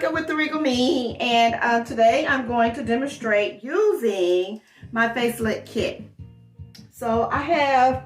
Monica with The Regal Me, and today I'm going to demonstrate using my facelet kit. So I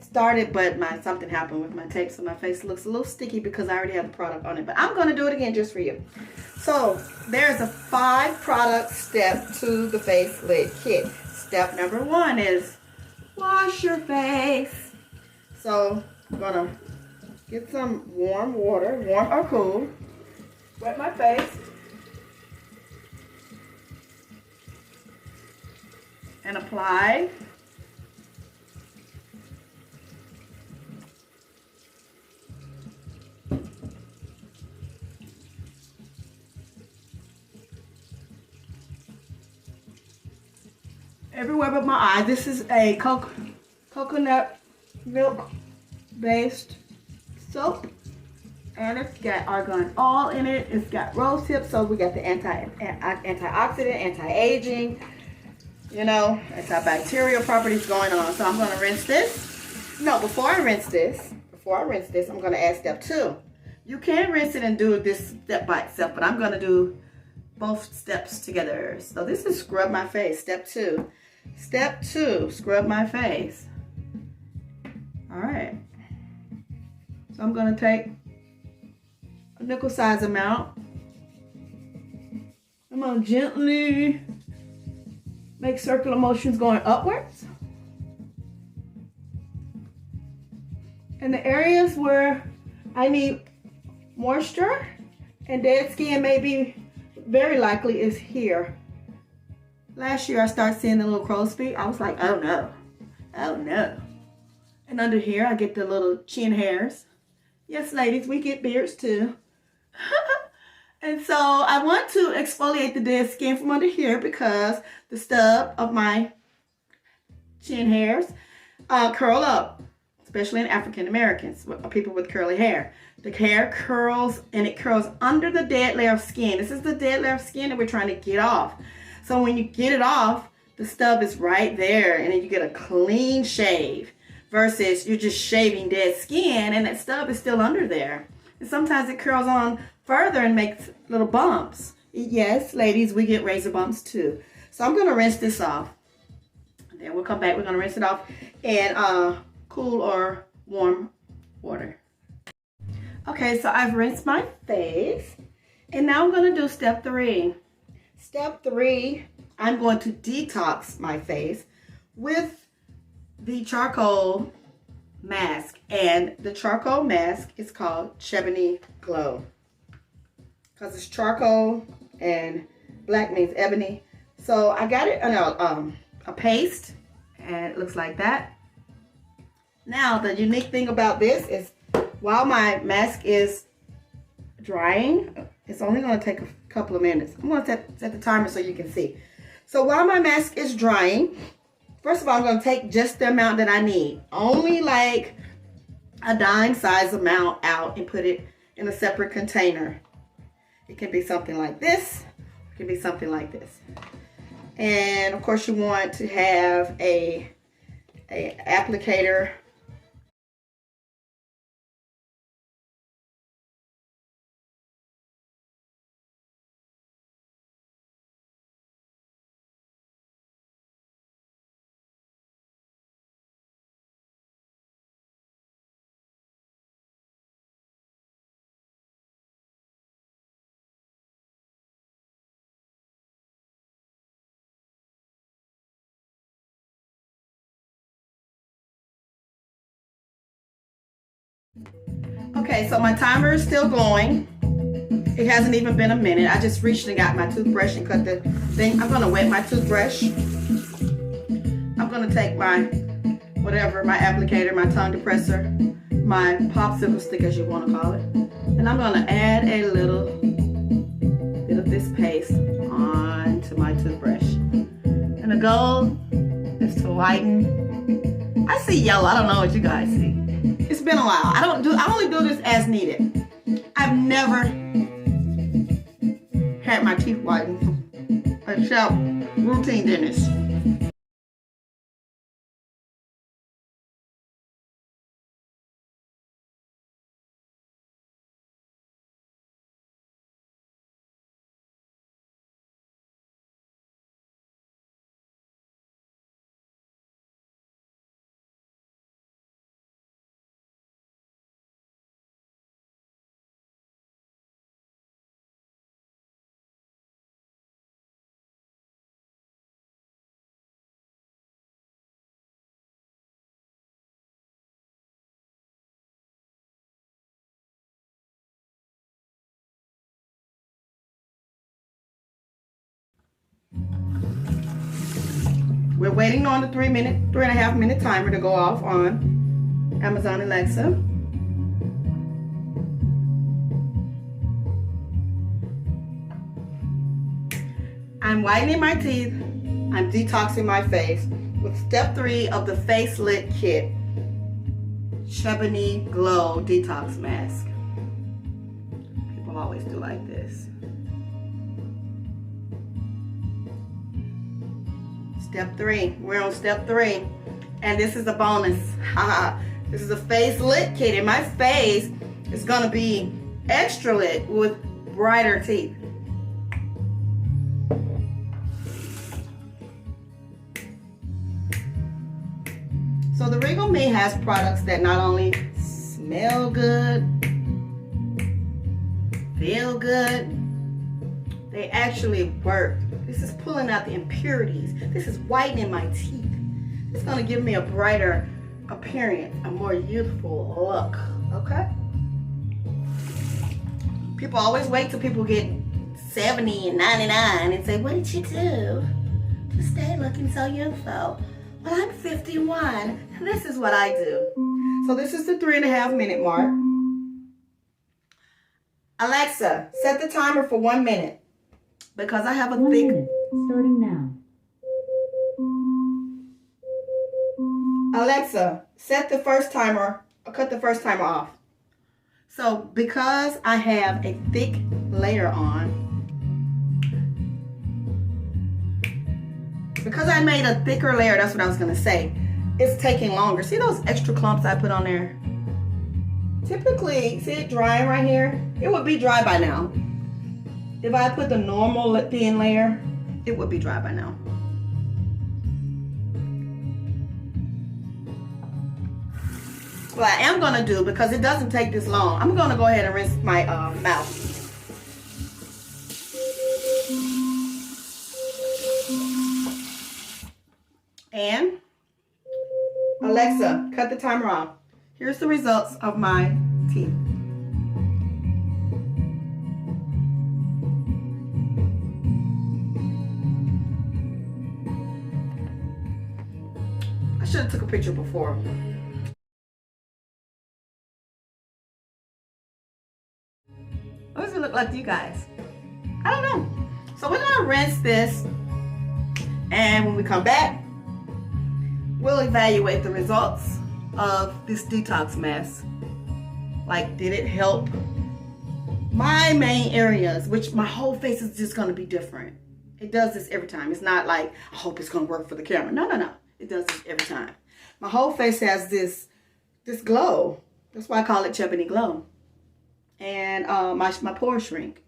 started, but something happened with my tape, so my face looks a little sticky because I already have the product on it. But I'm going to do it again just for you. So there's a 5-product step to the facelet kit. Step number 1 is wash your face. So I'm gonna get some warm water, warm or cool, wet my face, and apply everywhere but my eye. This is a coconut milk based soap, and it's got argan oil in it. It's got rose hips, so we got the antioxidant, anti-aging, antibacterial properties going on. So I'm going to rinse this. No, before I rinse this, I'm going to add step 2. You can rinse it and do this step by itself, but I'm going to do both steps together. So this is scrub my face, step 2. Step 2, scrub my face. All right. So I'm going to take a nickel size amount. I'm going to gently make circular motions going upwards. And the areas where I need moisture and dead skin may be very likely is here. Last year I started seeing the little crow's feet. I was like, oh no, oh no. And under here I get the little chin hairs. Yes, ladies, we get beards too. And so I want to exfoliate the dead skin from under here because the stub of my chin hairs curl up, especially in African Americans, people with curly hair. The hair curls, and it curls under the dead layer of skin. This is the dead layer of skin that we're trying to get off. So when you get it off, the stub is right there, and then you get a clean shave versus you're just shaving dead skin and that stub is still under there. And sometimes it curls on further and makes little bumps. Yes, ladies, we get razor bumps too. So I'm going to rinse this off. And then we'll come back. We're going to rinse it off in cool or warm water. Okay, so I've rinsed my face. And now I'm going to do step 3. Step 3, I'm going to detox my face with the charcoal mask. And the charcoal mask is called Chebony Glow, because it's charcoal and black means ebony. So I got it in a paste, and it looks like that. Now the unique thing about this is while my mask is drying, it's only going to take a couple of minutes. I'm going to set the timer so you can see. So while my mask is drying, first of all, I'm going to take just the amount that I need. Only like a dime size amount out and put it in a separate container. It can be something like this. It can be something like this. And of course you want to have a applicator. Okay, so my timer is still going. It hasn't even been a minute. I just reached and got my toothbrush and cut the thing. I'm gonna wet my toothbrush. I'm gonna take my whatever, my applicator, my tongue depressor, my popsicle stick as you wanna call it. And I'm gonna add a little bit of this paste onto my toothbrush. And the goal is to whiten. I see yellow, I don't know what you guys see. It's been a while. I only do this as needed. I've never had my teeth whitened except routine dentist. We're waiting on the 3.5 minute timer to go off on Amazon Alexa. I'm whitening my teeth. I'm detoxing my face with step 3 of the Face Lit Kit Chebony Glow Detox Mask. People always do like this. Step 3. We're on step 3. And this is a bonus. This is a Face Lit Kit. And my face is going to be extra lit with brighter teeth. So the Regal Me has products that not only smell good, feel good, they actually work. This is pulling out the impurities. This is whitening my teeth. It's gonna give me a brighter appearance, a more youthful look, okay? People always wait till people get 70 and 99 and say, what did you do to stay looking so youthful? Well, I'm 51, and this is what I do. So this is the 3.5 minute mark. Alexa, set the timer for 1 minute because I have a 1 thick. minute, starting now. Alexa, set the first timer, or cut the first timer off. So because I have a thick layer on, because I made a thicker layer, that's what I was gonna say, it's taking longer. See those extra clumps I put on there? Typically, see it drying right here? It would be dry by now. If I put the normal thin layer, it would be dry by now. What I am gonna do, because it doesn't take this long, I'm gonna go ahead and rinse my mouth. And Alexa, cut the timer off. Here's the results of my teeth. I should have took a picture before. What does it look like to you guys? I don't know. So we're gonna rinse this, and when we come back, we'll evaluate the results of this detox mask. Like, did it help my main areas, which my whole face is just gonna be different. It does this every time. It's not like, I hope it's gonna work for the camera. No. It does this every time. My whole face has this glow. That's why I call it Chebony Glow. And my pores shrink.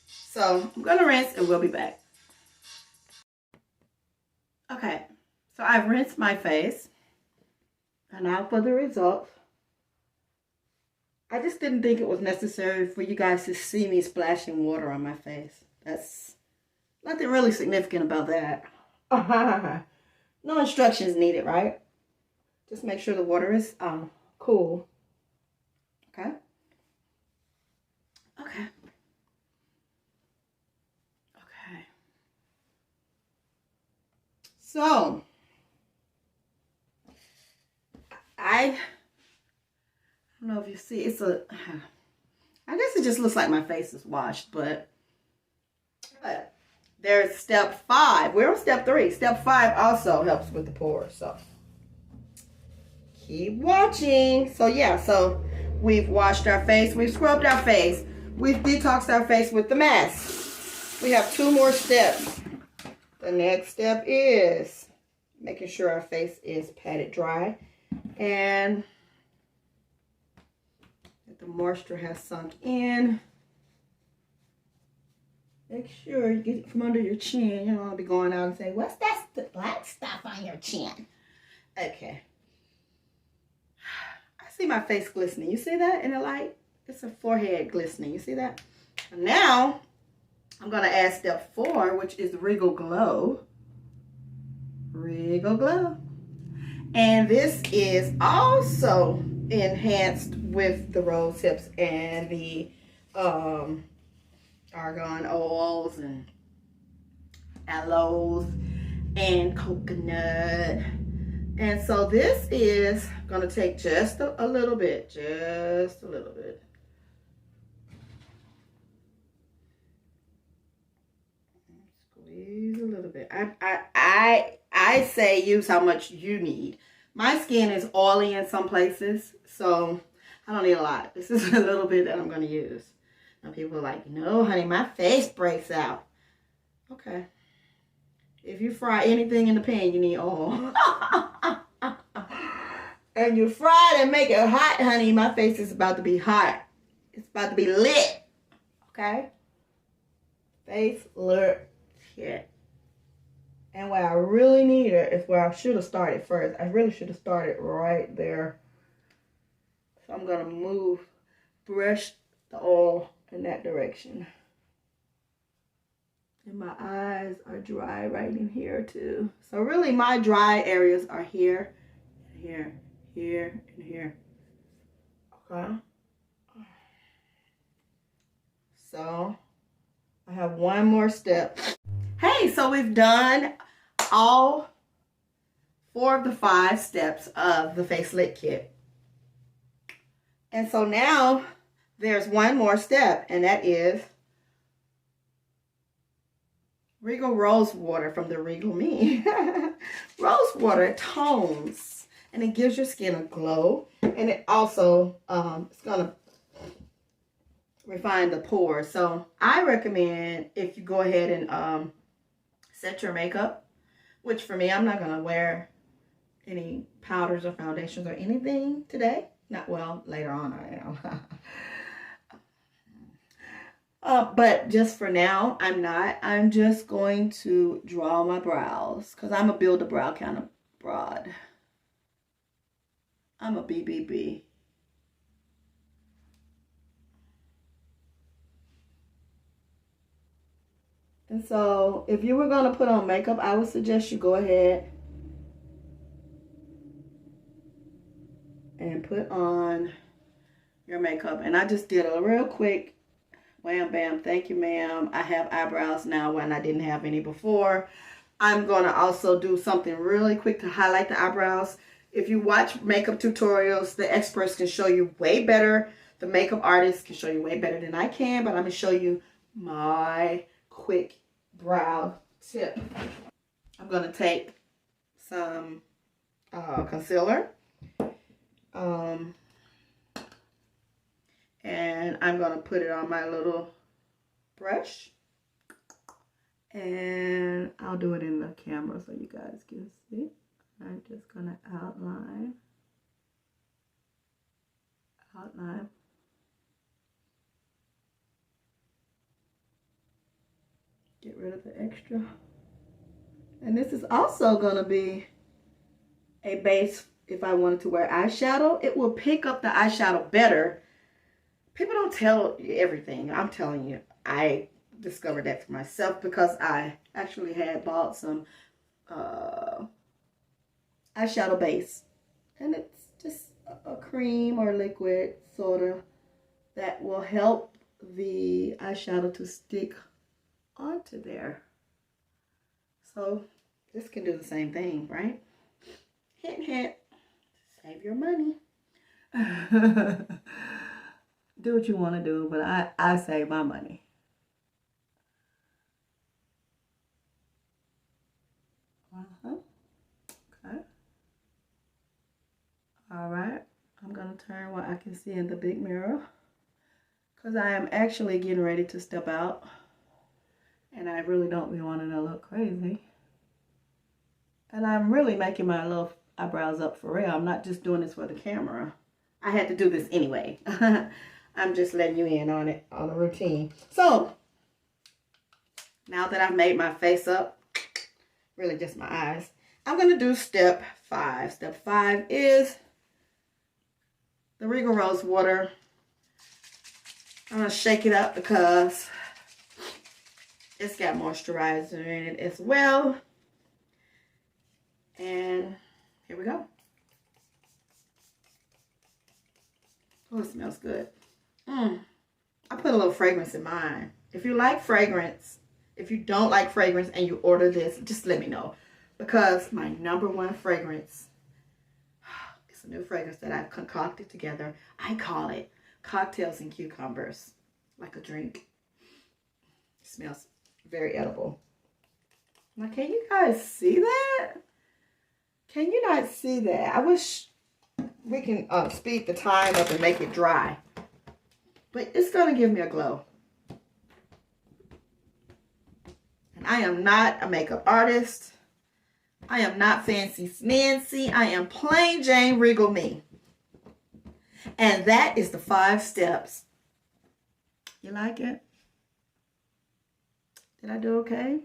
So I'm gonna rinse and we'll be back. Okay. So I've rinsed my face, and now for the results. I just didn't think it was necessary for you guys to see me splashing water on my face. That's nothing really significant about that. No instructions needed, right? Just make sure the water is cool. Okay? Okay. Okay. So I don't know if you see, I guess it just looks like my face is washed, but there's step 5. We're on step 3. Step 5 also helps with the pores, so keep watching. So yeah, so we've washed our face, we've scrubbed our face, we've detoxed our face with the mask. We have 2 more steps. The next step is making sure our face is patted dry and that the moisture has sunk in. Make sure you get it from under your chin. You don't want to be going out and say, what's that black stuff on your chin? Okay. I see my face glistening. You see that in the light? It's a forehead glistening. You see that? And now, I'm going to add step 4, which is Regal Glow. Regal Glow. And this is also enhanced with the rose hips and the argan oils and aloes and coconut. And so this is going to take just a little bit, just a little bit. Squeeze a little bit. I say use how much you need. My skin is oily in some places, so I don't need a lot. This is a little bit that I'm going to use. Now people are like, no, honey, my face breaks out. Okay. If you fry anything in the pan, you need oil. And you fry it and make it hot, honey, my face is about to be hot. It's about to be lit. Okay? Face lit. And where I really need it is where I should have started first. I really should have started right there. So I'm going to brush the oil in that direction. And my eyes are dry right in here too. So really my dry areas are here, here, here, and here. Okay. So I have one more step. Hey, so we've done all 4 of the 5 steps of the face lit kit. And so now there's one more step, and that is Regal Rose Water from the Regal Me. Rose water tones, and it gives your skin a glow, and it also it's gonna refine the pores. So I recommend if you go ahead and set your makeup, which for me, I'm not gonna wear any powders or foundations or anything today. Not well, later on I am. But just for now, I'm not. I'm just going to draw my brows because I'm a build a brow kind of broad. I'm a BBB. And so if you were going to put on makeup, I would suggest you go ahead and put on your makeup. And I just did a real quick wham bam, thank you ma'am. I have eyebrows now when I didn't have any before. I'm going to also do something really quick to highlight the eyebrows. If you watch makeup tutorials, the experts can show you way better. The makeup artists can show you way better than I can, but I'm going to show you my quick brow tip. I'm going to take some concealer. And I'm going to put it on my little brush. And I'll do it in the camera so you guys can see. I'm just going to outline. Get rid of the extra. And this is also going to be a base if I wanted to wear eyeshadow. It will pick up the eyeshadow better. People don't tell you everything. I'm telling you, I discovered that for myself because I actually had bought some eyeshadow base. And it's just a cream or liquid sort of that will help the eyeshadow to stick onto there. So this can do the same thing, right? Hint, hint. Save your money. Do what you want to do, but I save my money. Okay. All right. I'm going to turn what I can see in the big mirror because I am actually getting ready to step out. And I really don't be wanting to look crazy. And I'm really making my little eyebrows up for real. I'm not just doing this for the camera. I had to do this anyway. I'm just letting you in on it, on the routine. So, now that I've made my face up, really just my eyes, I'm going to do step 5. Step 5 is the Regal Rose Water. I'm going to shake it up because it's got moisturizer in it as well. And here we go. Oh, it smells good. I put a little fragrance in mine. If you like fragrance, if you don't like fragrance and you order this, just let me know. because my #1 fragrance, it's a new fragrance that I've concocted together. I call it Cocktails and Cucumbers, like a drink. It smells very edible. Now, can you guys see that? Can you not see that? I wish we can speed the time up and make it dry. But it's going to give me a glow. And I am not a makeup artist. I am not fancy smancy. I am plain Jane Regal me. And that is the 5 steps. You like it? Did I do okay?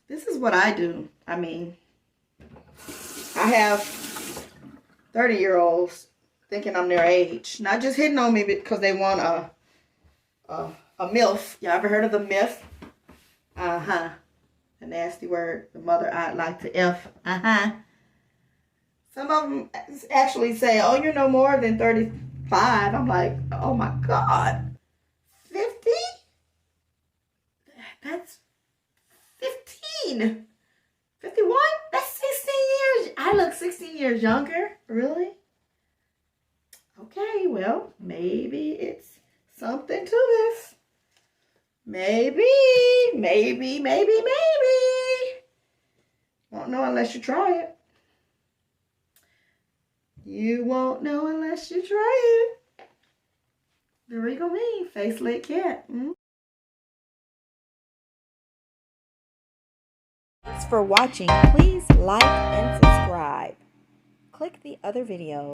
This is what I do. I mean, I have 30-year-olds thinking I'm their age. Not just hitting on me because they want a MILF. Y'all ever heard of the myth? Uh-huh. A nasty word. The mother I'd like to F. Uh-huh. Some of them actually say, oh, you're no more than 35. I'm like, oh my God. 50? That's 15. 51? That's 16 years. I look 16 years younger. Really? Okay, well, maybe it's something to this. Maybe. Won't know unless you try it. You won't know unless you try it. The Regal me, face lit cat. Thanks for watching. Please like and subscribe. Click the other video.